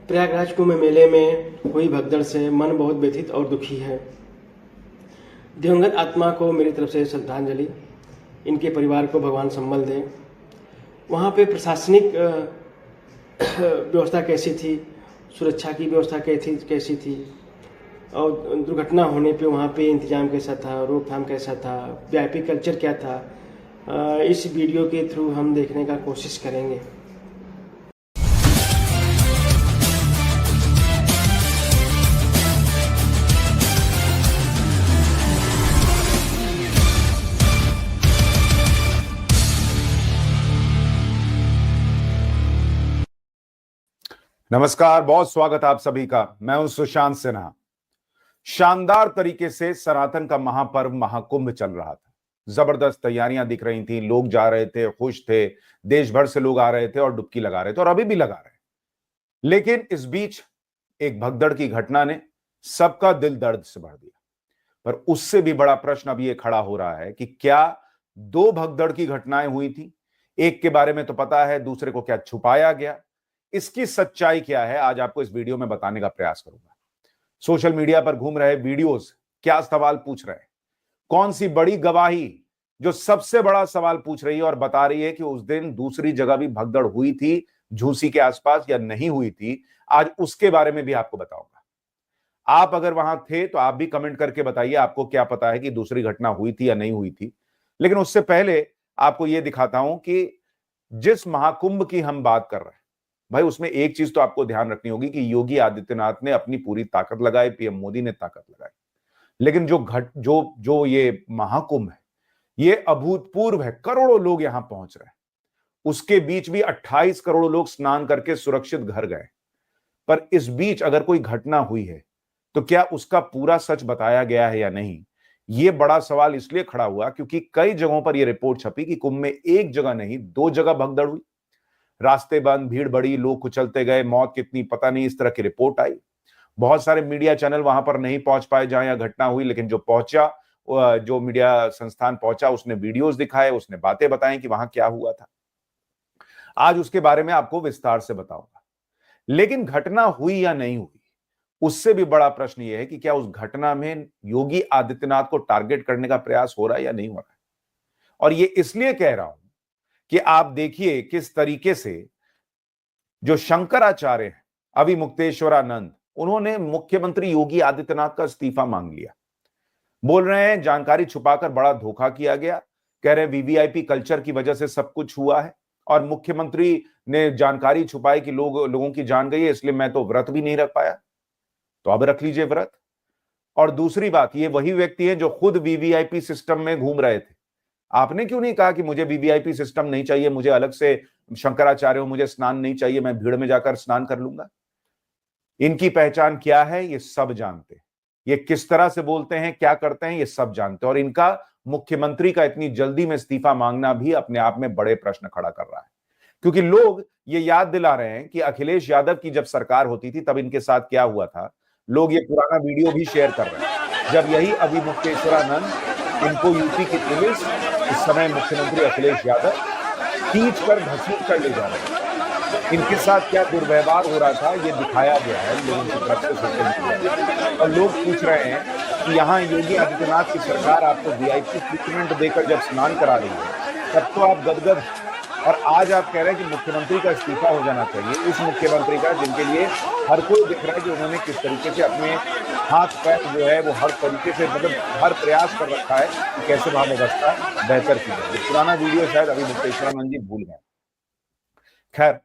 प्रयागराज कुंभ मेले में हुई भगदड़ से मन बहुत व्यथित और दुखी है। दिवंगत आत्मा को मेरी तरफ से श्रद्धांजलि। इनके परिवार को भगवान संबल दें। वहाँ पे प्रशासनिक व्यवस्था कैसी थी, सुरक्षा की व्यवस्था कैसी थी और दुर्घटना होने पे वहाँ पे इंतजाम कैसा था, रोकथाम कैसा था, वीआईपी कल्चर क्या था, इस वीडियो के थ्रू हम देखने का कोशिश करेंगे। नमस्कार, बहुत स्वागत आप सभी का। मैं हूं सुशांत सिन्हा। शानदार तरीके से सनातन का महापर्व महाकुंभ चल रहा था। जबरदस्त तैयारियां दिख रही थी, लोग जा रहे थे, खुश थे, देश भर से लोग आ रहे थे और डुबकी लगा रहे थे और अभी भी लगा रहे हैं। लेकिन इस बीच एक भगदड़ की घटना ने सबका दिल दर्द से भर दिया। पर उससे भी बड़ा प्रश्न अब यह खड़ा हो रहा है कि क्या दो भगदड़ की घटनाएं हुई थी? एक के बारे में तो पता है, दूसरे को क्या छुपाया गया? इसकी सच्चाई क्या है, आज आपको इस वीडियो में बताने का प्रयास करूंगा। सोशल मीडिया पर घूम रहे वीडियोस क्या सवाल पूछ रहे हैं? कौन सी बड़ी गवाही जो सबसे बड़ा सवाल पूछ रही है और बता रही है कि उस दिन दूसरी जगह भी भगदड़ हुई थी झूसी के आसपास या नहीं हुई थी? आज उसके बारे में भी आपको बताऊंगा। आप अगर वहां थे तो आप भी कमेंट करके बताइए आपको क्या पता है कि दूसरी घटना हुई थी या नहीं हुई थी। लेकिन उससे पहले आपको यह दिखाता हूं कि जिस महाकुंभ की हम बात कर रहे हैं भाई, उसमें एक चीज तो आपको ध्यान रखनी होगी कि योगी आदित्यनाथ ने अपनी पूरी ताकत लगाई, पीएम मोदी ने ताकत लगाई, लेकिन जो ये महाकुंभ है ये अभूतपूर्व है। करोड़ों लोग यहां पहुंच रहे हैं। उसके बीच भी 28 करोड़ लोग स्नान करके सुरक्षित घर गए। पर इस बीच अगर कोई घटना हुई है तो क्या उसका पूरा सच बताया गया है या नहीं? यह बड़ा सवाल इसलिए खड़ा हुआ क्योंकि कई जगहों पर यह रिपोर्ट छपी कि कुंभ में एक जगह नहीं, दो जगह भगदड़ हुई, रास्ते बंद, भीड़ बढ़ी, लोग कुचलते गए, मौत कितनी पता नहीं, इस तरह की रिपोर्ट आई। बहुत सारे मीडिया चैनल वहां पर नहीं पहुंच पाए जहां यह घटना हुई, लेकिन जो पहुंचा, जो मीडिया संस्थान पहुंचा, उसने वीडियोस दिखाए, उसने बातें बताई कि वहां क्या हुआ था। आज उसके बारे में आपको विस्तार से बताऊंगा। लेकिन घटना हुई या नहीं हुई, उससे भी बड़ा प्रश्न यह है कि क्या उस घटना में योगी आदित्यनाथ को टारगेट करने का प्रयास हो रहा है या नहीं हो रहा है। और यह इसलिए कह रहा हूं कि आप देखिए किस तरीके से जो शंकराचार्य हैं, अविमुक्तेश्वरानंद, उन्होंने मुख्यमंत्री योगी आदित्यनाथ का इस्तीफा मांग लिया। बोल रहे हैं जानकारी छुपाकर बड़ा धोखा किया गया। कह रहे हैं वीवीआईपी कल्चर की वजह से सब कुछ हुआ है और मुख्यमंत्री ने जानकारी छुपाई कि लोगों की जान गई है, इसलिए मैं तो व्रत भी नहीं रख पाया। तो अब रख लीजिए व्रत। और दूसरी बात, ये वही व्यक्ति है जो खुद वीवीआईपी सिस्टम में घूम रहे थे। आपने क्यों नहीं कहा कि मुझे वीवीआईपी सिस्टम नहीं चाहिए, मुझे अलग से शंकराचार्य हो, मुझे स्नान नहीं चाहिए, मैं भीड़ में जाकर स्नान कर लूंगा? इनकी पहचान क्या है ये सब जानते हैं। ये किस तरह से बोलते हैं, क्या करते हैं, ये सब जानते हैं। और इनका मुख्यमंत्री का इतनी जल्दी में इस्तीफा मांगना भी अपने आप में बड़े प्रश्न खड़ा कर रहा है, क्योंकि लोग ये याद दिला रहे हैं कि अखिलेश यादव की जब सरकार होती थी तब इनके साथ क्या हुआ था। लोग ये पुराना वीडियो भी शेयर कर रहे हैं जब यही अविमुक्तेश्वरानंद, इनको यूपी की पुलिस, इस समय मुख्यमंत्री अखिलेश यादव, खींच कर घसीट कर ले जा रहे हैं। इनके साथ क्या दुर्व्यवहार हो रहा था ये दिखाया गया है लोगों की तरफ से सोशल मीडिया। और लोग पूछ रहे हैं कि यहाँ योगी आदित्यनाथ की सरकार आपको वीआईपी ट्रीटमेंट देकर जब स्नान करा रही है तब तो आप गदगद, और आज आप कह रहे हैं कि मुख्यमंत्री का इस्तीफा हो जाना चाहिए। उस मुख्यमंत्री का जिनके लिए हर कोई दिख रहा है कि उन्होंने किस तरीके से अपने हाथ पैर जो है वो हर तरीके से, मतलब हर प्रयास कर रखा है कि कैसे वहां व्यवस्था बेहतर की जाए। पुराना वीडियो शायद अविमुक्तेश्वरानंद जी भूल गए। खैर,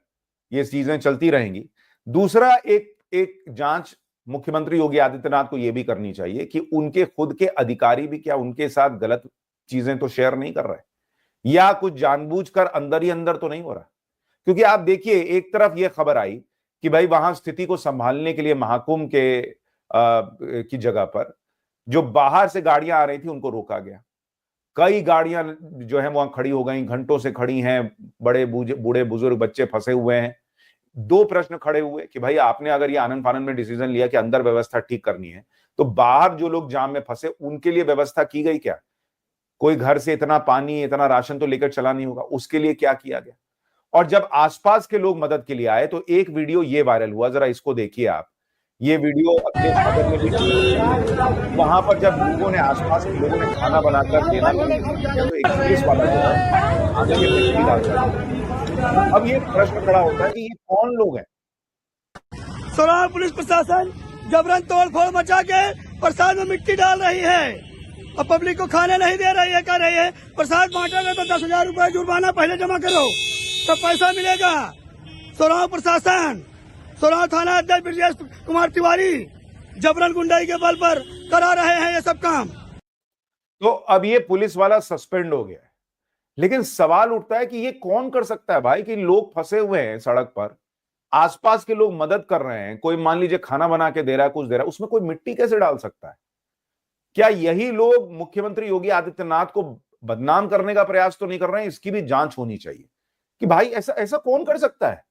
ये चीजें चलती रहेंगी। दूसरा, एक जांच मुख्यमंत्री योगी आदित्यनाथ को यह भी करनी चाहिए कि उनके खुद के अधिकारी भी क्या उनके साथ गलत चीजें तो शेयर नहीं कर रहे, या कुछ जानबूझकर अंदर ही अंदर तो नहीं हो रहा। क्योंकि आप देखिए, एक तरफ यह खबर आई कि भाई वहां स्थिति को संभालने के लिए महाकुंभ की जगह पर जो बाहर से गाड़ियां आ रही थी उनको रोका गया। कई गाड़ियां जो है वहां खड़ी हो गई, घंटों से खड़ी हैं, बड़े बूढ़े बुजुर्ग बच्चे फंसे हुए हैं। दो प्रश्न खड़े हुए कि भाई आपने अगर ये आनन फानन में डिसीजन लिया कि अंदर व्यवस्था ठीक करनी है तो बाहर जो लोग जाम में फंसे उनके लिए व्यवस्था की गई क्या? कोई घर से इतना पानी, इतना राशन तो लेकर चला नहीं होगा, उसके लिए क्या किया गया? और जब आसपास के लोग मदद के लिए आए तो एक वीडियो ये वायरल हुआ, जरा इसको देखिए आप। ये वीडियो अखिलेश नगर में भी, वहां पर जब लोगों ने, आसपास के लोगों ने खाना बनाकर देना शुरू किया तो एक पुलिस वाला जो है खाने में मिट्टी डालता है। अब ये प्रश्न खड़ा होता है कि ये कौन लोग हैं? सोनार पुलिस प्रशासन जबरन तोड़फोड़ मचा के प्रसाद में मिट्टी डाल रही है और पब्लिक को खाने नहीं दे रही है। कह रही है प्रसाद बांटेगा तो 10,000 रुपए जुर्माना पहले जमा करो तब पैसा मिलेगा। सोनार प्रशासन, सोनार थाना अध्यक्ष ब्रजेश कुमार तिवारी जबरन गुंडाई के बल पर करा रहे हैं ये सब काम। तो अब ये पुलिस वाला सस्पेंड हो गया है, लेकिन सवाल उठता है कि ये कौन कर सकता है भाई, कि लोग फंसे हुए हैं सड़क पर, आसपास के लोग मदद कर रहे हैं, कोई मान लीजिए खाना बना के दे रहा है, कुछ दे रहा है, उसमें कोई मिट्टी कैसे डाल सकता है? क्या यही लोग मुख्यमंत्री योगी आदित्यनाथ को बदनाम करने का प्रयास तो नहीं कर रहे हैं? इसकी भी जांच होनी चाहिए कि भाई ऐसा ऐसा कौन कर सकता है।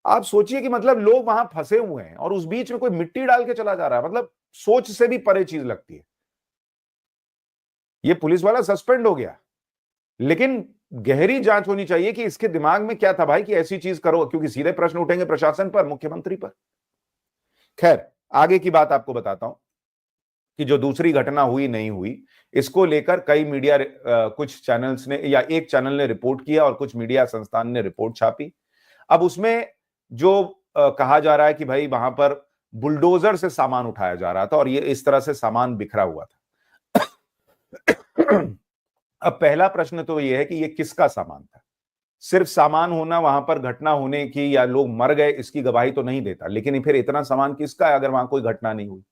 आप सोचिए कि मतलब लोग वहां फंसे हुए हैं और उस बीच में कोई मिट्टी डाल के चला जा रहा है, मतलब सोच से भी परे चीज लगती है। ये पुलिस वाला सस्पेंड हो गया, लेकिन गहरी जांच होनी चाहिए कि इसके दिमाग में क्या था भाई कि ऐसी चीज करो, क्योंकि सीधे प्रश्न उठेंगे प्रशासन पर, मुख्यमंत्री पर। खैर, आगे की बात आपको बताता हूं कि जो दूसरी घटना हुई नहीं हुई, इसको लेकर कई मीडिया, कुछ चैनल्स ने या एक चैनल ने रिपोर्ट किया और कुछ मीडिया संस्थान ने रिपोर्ट छापी। अब उसमें जो कहा जा रहा है कि भाई वहां पर बुलडोजर से सामान उठाया जा रहा था और ये इस तरह से सामान बिखरा हुआ था। अब पहला प्रश्न तो ये है कि ये किसका सामान था? सिर्फ सामान होना वहां पर घटना होने की या लोग मर गए इसकी गवाही तो नहीं देता, लेकिन फिर इतना सामान किसका है अगर वहां कोई घटना नहीं हुई?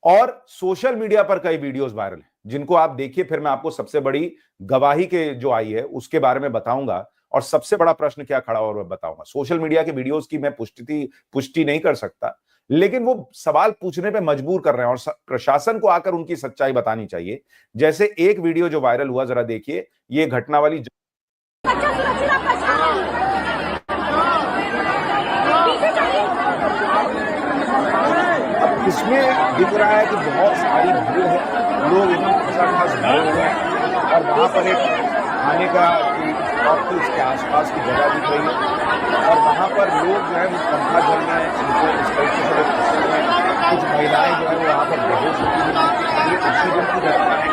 और सोशल मीडिया पर कई वीडियोस वायरल हैं जिनको आप देखिए, फिर मैं आपको सबसे बड़ी गवाही के जो आई है उसके बारे में बताऊंगा और सबसे बड़ा प्रश्न क्या खड़ा और मैं बताऊंगा। सोशल मीडिया के वीडियोस की मैं पुष्टि नहीं कर सकता, लेकिन वो सवाल पूछने पे मजबूर कर रहे हैं और प्रशासन को आकर उनकी सच्चाई बतानी चाहिए। जैसे एक वीडियो जो वायरल हुआ, जरा देखिए, ये घटना वाली अब इसमें दिख रहा है कि बहुत सारी भीड़ है, लोग एकदम खचाखच भरे हुए हैं और वहां पर एक खाने का शॉप थी, उसके आसपास की जगह दिख रही है और वहां पर लोग जो है वो पंखा झल रहे हैं, उनको इस तरीके से लोग फंसे हुए हैं। कुछ महिलाएं जो है वो वहां पर बेहोश होती हुई, ये उसी दिन की घटना है,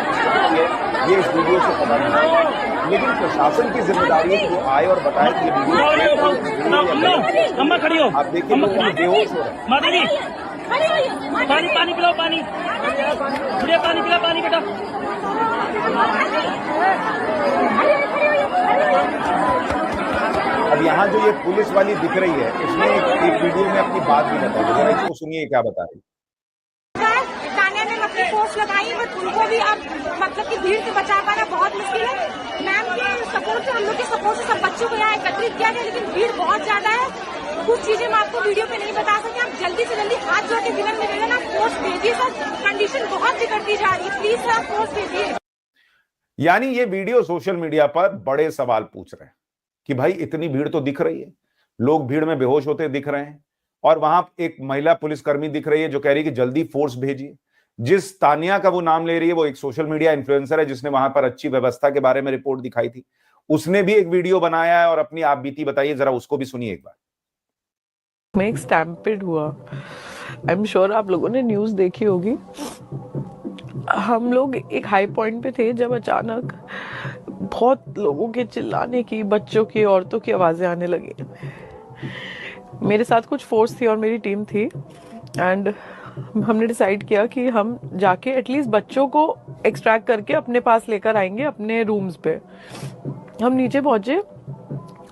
ये इस वीडियो से पता नहीं, लेकिन प्रशासन की जिम्मेदारी है कि वो आए और बताए कि ये वीडियो आप देखिए लोग बेहोश हो रहे हैं। पानी पानी पिलाओ, पानी पानी पिलाओ, पानी बेटा। अब यहाँ जो ये पुलिस वाली दिख रही है, इसने एक वीडियो में अपनी बात भी बताई, जरा इसको सुनिए क्या बता रही है। अपनी फोर्स लगाई बट उनको भी अब मतलब कि भीड़ से बचा पाना बहुत मुश्किल है। मैम के सपोर्ट से, हम लोग के सपोर्ट से सब बच्चों को यहाँ एकत्रित किया गया, लेकिन भीड़ बहुत ज्यादा है। कुछ चीजें मैं आपको वीडियो पे नहीं बता सकती। आप जल्दी से जल्दी हाथ जोड़ के विनम्र निवेदन, आप फोर्स भेजिए सर, कंडीशन बहुत बिगड़ती जा रही है, प्लीज सर आप फोर्स भेजिए। यानी ये वीडियो सोशल मीडिया पर बड़े सवाल पूछ रहे हैं कि भाई इतनी भीड़ तो दिख रही है, लोग भीड़ में बेहोश होते दिख रहे हैं और वहां एक महिला पुलिसकर्मी दिख रही है जो कह रही है कि जल्दी फोर्स भेजिए। जिस तानिया का वो नाम ले रही है वो एक सोशल मीडिया इन्फ्लुएंसर है जिसने वहां पर अच्छी व्यवस्था के बारे में रिपोर्ट दिखाई थी, उसने भी एक वीडियो बनाया है और अपनी आप बीती बताइए, जरा उसको भी सुनिए एक बार। में एक स्टैम्पेड हुआ, आई एम श्योर आप लोगों ने न्यूज देखी होगी। हम लोग एक हाई पॉइंट पे थे जब अचानक बहुत लोगों के चिल्लाने की, बच्चों की, औरतों की आवाजें आने लगी। मेरे साथ कुछ फोर्स थी और मेरी टीम थी एंड हमने डिसाइड किया कि हम जाके एटलीस्ट बच्चों को एक्सट्रैक्ट करके अपने पास लेकर आएंगे अपने रूम्स पे। हम नीचे पहुंचे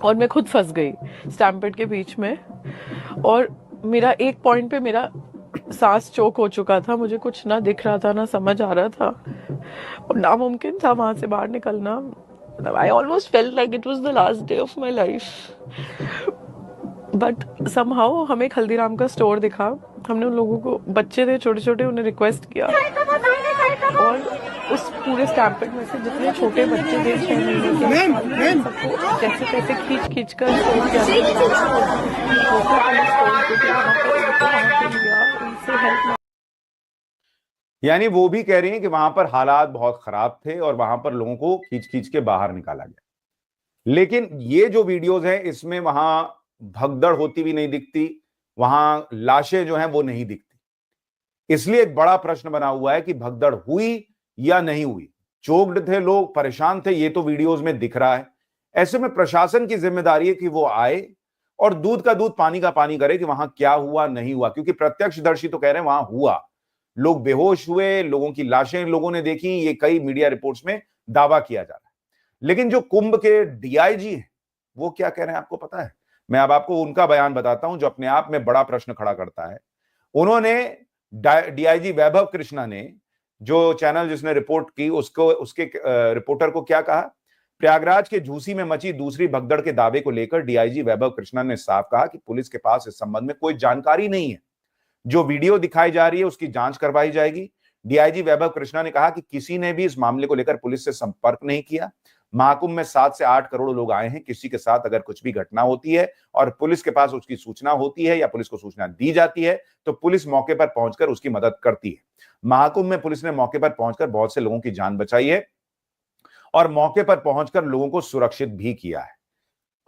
और मैं खुद फंस गई स्टैम्पेड के बीच में और मेरा एक पॉइंट पे मेरा सांस चोक हो चुका था, मुझे कुछ ना दिख रहा था ना समझ आ रहा था और नामुमकिन था वहां से बाहर निकलना। I almost felt like it was the last day of my life, but somehow हमें एक हल्दीराम का स्टोर दिखा। हमने उन लोगों को, बच्चे थे छोटे छोटे, उन्हें रिक्वेस्ट किया और उस पूरे स्टैम्पेड में से जितने छोटे बच्चे थे 6 महीने के, कैसे कैसे खींच कर यानी वो भी कह रही हैं कि वहां पर हालात बहुत खराब थे और वहां पर लोगों को खींच के बाहर निकाला गया। लेकिन ये जो वीडियोस हैं इसमें वहां भगदड़ होती भी नहीं दिखती, वहां लाशें जो हैं वो नहीं दिखती। इसलिए एक बड़ा प्रश्न बना हुआ है कि भगदड़ हुई या नहीं हुई। चोक्ड थे लोग, परेशान थे, ये तो वीडियोस में दिख रहा है। ऐसे में प्रशासन की जिम्मेदारी है कि वो आए और दूध का दूध पानी का पानी करे कि वहां क्या हुआ नहीं हुआ, क्योंकि प्रत्यक्षदर्शी तो कह रहे हैं वहां हुआ, लोग बेहोश हुए, लोगों की लाशें लोगों ने देखी, ये कई मीडिया रिपोर्ट्स में दावा किया जा रहा है। लेकिन जो कुंभ के डीआईजी हैं वो क्या कह रहे हैं आपको पता है? मैं अब आपको उनका बयान बताता हूं जो अपने आप में बड़ा प्रश्न खड़ा करता है। उन्होंने डीआईजी वैभव कृष्णा ने, जो चैनल जिसने रिपोर्ट की, उसको उसके रिपोर्टर को क्या कहा? प्रयागराज के झूसी में मची दूसरी भगदड़ के दावे को लेकर डीआईजी वैभव कृष्णा ने साफ कहा कि पुलिस के पास इस संबंध में कोई जानकारी नहीं है। जो वीडियो दिखाई जा रही है उसकी जांच करवाई जाएगी। डीआईजी वैभव कृष्णा ने कहा कि किसी ने भी इस मामले को लेकर पुलिस से संपर्क नहीं किया। महाकुंभ में 7 से 8 करोड़ लोग आए हैं, किसी के साथ अगर कुछ भी घटना होती है और पुलिस के पास उसकी सूचना होती है या पुलिस को सूचना दी जाती है तो पुलिस मौके पर पहुंचकर उसकी मदद करती है। महाकुंभ में पुलिस ने मौके पर पहुंचकर बहुत से लोगों की जान बचाई है और मौके पर पहुंचकर लोगों को सुरक्षित भी किया है।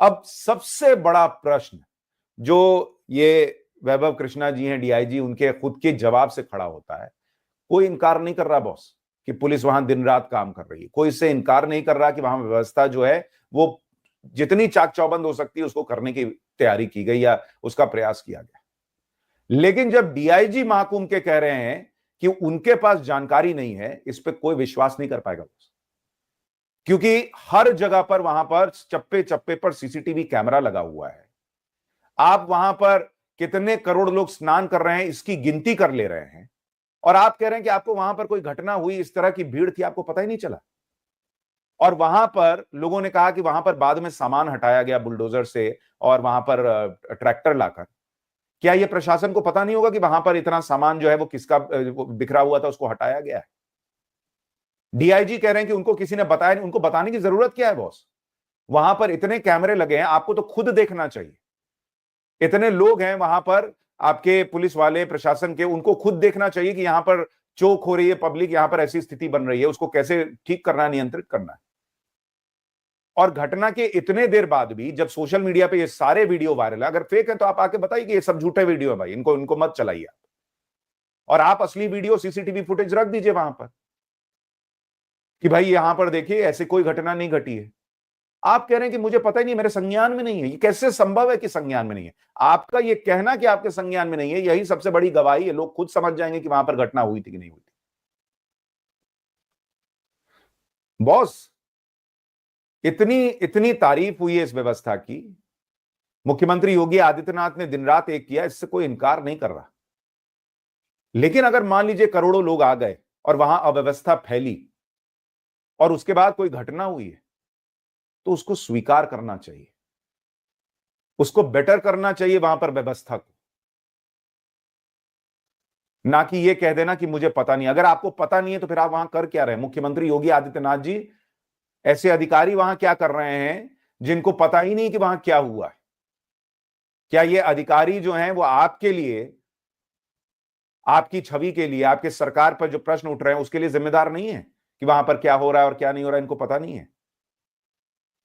अब सबसे बड़ा प्रश्न जो ये वैभव कृष्णा जी हैं डीआईजी, उनके खुद के जवाब से खड़ा होता है। कोई इनकार नहीं कर रहा बॉस कि पुलिस वहां दिन रात काम कर रही है, कोई इससे इनकार नहीं कर रहा कि वहां व्यवस्था जो है वो जितनी चाक चौबंद हो सकती है उसको करने की तैयारी की गई या उसका प्रयास किया गया। लेकिन जब डीआईजी महाकुंभ के कह रहे हैं कि उनके पास जानकारी नहीं है, इस पर कोई विश्वास नहीं कर पाएगा बॉस, क्योंकि हर जगह पर वहां पर चप्पे चप्पे पर सीसीटीवी कैमरा लगा हुआ है। आप वहां पर कितने करोड़ लोग स्नान कर रहे हैं इसकी गिनती कर ले रहे हैं और आप कह रहे हैं कि आपको वहां पर कोई घटना हुई, इस तरह की भीड़ थी, आपको पता ही नहीं चला। और वहां पर लोगों ने कहा कि वहां पर बाद में सामान हटाया गया बुलडोजर से और वहां पर ट्रैक्टर लाकर। क्या यह प्रशासन को पता नहीं होगा कि वहां पर इतना सामान जो है वो किसका बिखरा हुआ था, उसको हटाया गया है? डीआईजी कह रहे हैं कि उनको किसी ने बताया नहीं। उनको बताने की जरूरत क्या है बॉस? वहां पर इतने कैमरे लगे हैं, आपको तो खुद देखना चाहिए। इतने लोग हैं वहां पर, आपके पुलिस वाले प्रशासन के, उनको खुद देखना चाहिए कि यहां पर चोक हो रही है पब्लिक, यहां पर ऐसी स्थिति बन रही है, उसको कैसे ठीक करना है, नियंत्रित करना है। और घटना के इतने देर बाद भी जब सोशल मीडिया पे ये सारे वीडियो वायरल है, अगर फेक है तो आप आके बताइए कि ये सब झूठे वीडियो है भाई, इनको मत चलाइए आप। और आप असली वीडियो सीसीटीवी फुटेज रख दीजिए वहां पर कि भाई यहां पर देखिए ऐसे कोई घटना नहीं घटी है। आप कह रहे हैं कि मुझे पता ही नहीं, मेरे संज्ञान में नहीं है। ये कैसे संभव है कि संज्ञान में नहीं है? आपका ये कहना कि आपके संज्ञान में नहीं है, यही सबसे बड़ी गवाही है। लोग खुद समझ जाएंगे कि वहां पर घटना हुई थी कि नहीं हुई थी। बॉस, इतनी इतनी तारीफ हुई है इस व्यवस्था की, मुख्यमंत्री योगी आदित्यनाथ ने दिन रात एक किया, इससे कोई इनकार नहीं कर रहा। लेकिन अगर मान लीजिए करोड़ों लोग आ गए और वहां अव्यवस्था फैली और उसके बाद कोई घटना हुई है तो उसको स्वीकार करना चाहिए, उसको बेटर करना चाहिए वहां पर व्यवस्था को, ना कि ये कह देना कि मुझे पता नहीं। अगर आपको पता नहीं है तो फिर आप वहां कर क्या रहे हैं? मुख्यमंत्री योगी आदित्यनाथ जी, ऐसे अधिकारी वहां क्या कर रहे हैं जिनको पता ही नहीं कि वहां क्या हुआ है? क्या ये अधिकारी जो हैं वो आपके लिए, आपकी छवि के लिए, आपके सरकार पर जो प्रश्न उठ रहे हैं उसके लिए जिम्मेदार नहीं है कि वहां पर क्या हो रहा है और क्या नहीं हो रहा है? इनको पता नहीं है?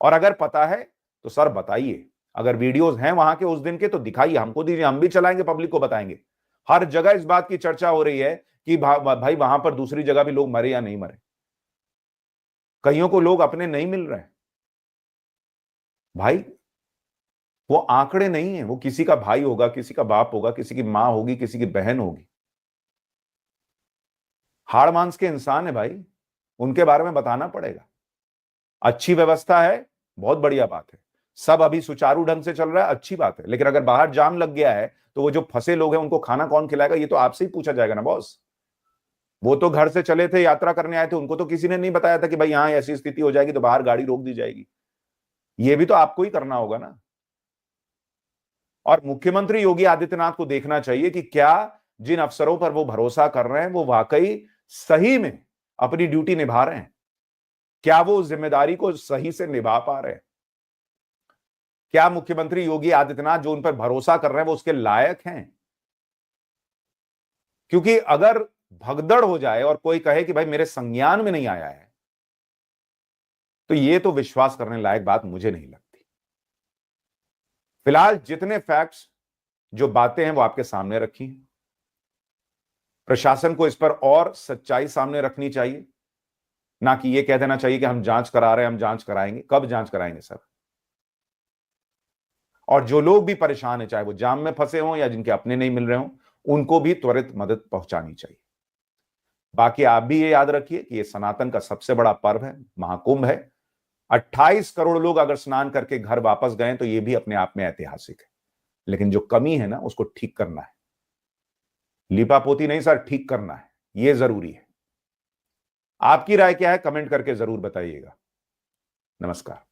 और अगर पता है तो सर बताइए। अगर वीडियोस हैं वहां के उस दिन के तो दिखाइए, हमको दीजिए, हम भी चलाएंगे, पब्लिक को बताएंगे। हर जगह इस बात की चर्चा हो रही है कि भाई वहां पर दूसरी जगह भी लोग मरे या नहीं मरे। कईयों को लोग अपने नहीं मिल रहे हैं भाई। वो आंकड़े नहीं है, वो किसी का भाई होगा, किसी का बाप होगा, किसी की मां होगी, किसी की बहन होगी। हाड़ मांस के इंसान है भाई, उनके बारे में बताना पड़ेगा। अच्छी व्यवस्था है, बहुत बढ़िया बात है, सब अभी सुचारू ढंग से चल रहा है, अच्छी बात है। लेकिन अगर बाहर जाम लग गया है तो वो जो फंसे लोग हैं उनको खाना कौन खिलाएगा? ये तो आपसे ही पूछा जाएगा ना बॉस। वो तो घर से चले थे, यात्रा करने आए थे, उनको तो किसी ने नहीं बताया था कि भाई यहां ऐसी स्थिति हो जाएगी तो बाहर गाड़ी रोक दी जाएगी। ये भी तो आपको ही करना होगा ना। और मुख्यमंत्री योगी आदित्यनाथ को देखना चाहिए कि क्या जिन अफसरों पर वो भरोसा कर रहे हैं वो वाकई सही में अपनी ड्यूटी निभा रहे हैं? क्या वो उस जिम्मेदारी को सही से निभा पा रहे हैं? क्या मुख्यमंत्री योगी आदित्यनाथ जो उन पर भरोसा कर रहे हैं वो उसके लायक हैं? क्योंकि अगर भगदड़ हो जाए और कोई कहे कि भाई मेरे संज्ञान में नहीं आया है, तो ये तो विश्वास करने लायक बात मुझे नहीं लगती। फिलहाल जितने फैक्ट्स, जो बातें हैं वो आपके सामने रखी हैं। प्रशासन को इस पर और सच्चाई सामने रखनी चाहिए, ना कि ये कह देना चाहिए कि हम जांच करा रहे हैं, हम जांच कराएंगे। कब जांच कराएंगे सर? और जो लोग भी परेशान हैं, चाहे वो जाम में फंसे हों या जिनके अपने नहीं मिल रहे हों, उनको भी त्वरित मदद पहुंचानी चाहिए। बाकी आप भी ये याद रखिए कि ये सनातन का सबसे बड़ा पर्व है, महाकुंभ है। 28 करोड़ लोग अगर स्नान करके घर वापस गए तो ये भी अपने आप में ऐतिहासिक है। लेकिन जो कमी है ना, उसको ठीक करना है। लिपापोती नहीं सर, ठीक करना है, ये जरूरी है। आपकी राय क्या है? कमेंट करके जरूर बताइएगा। नमस्कार।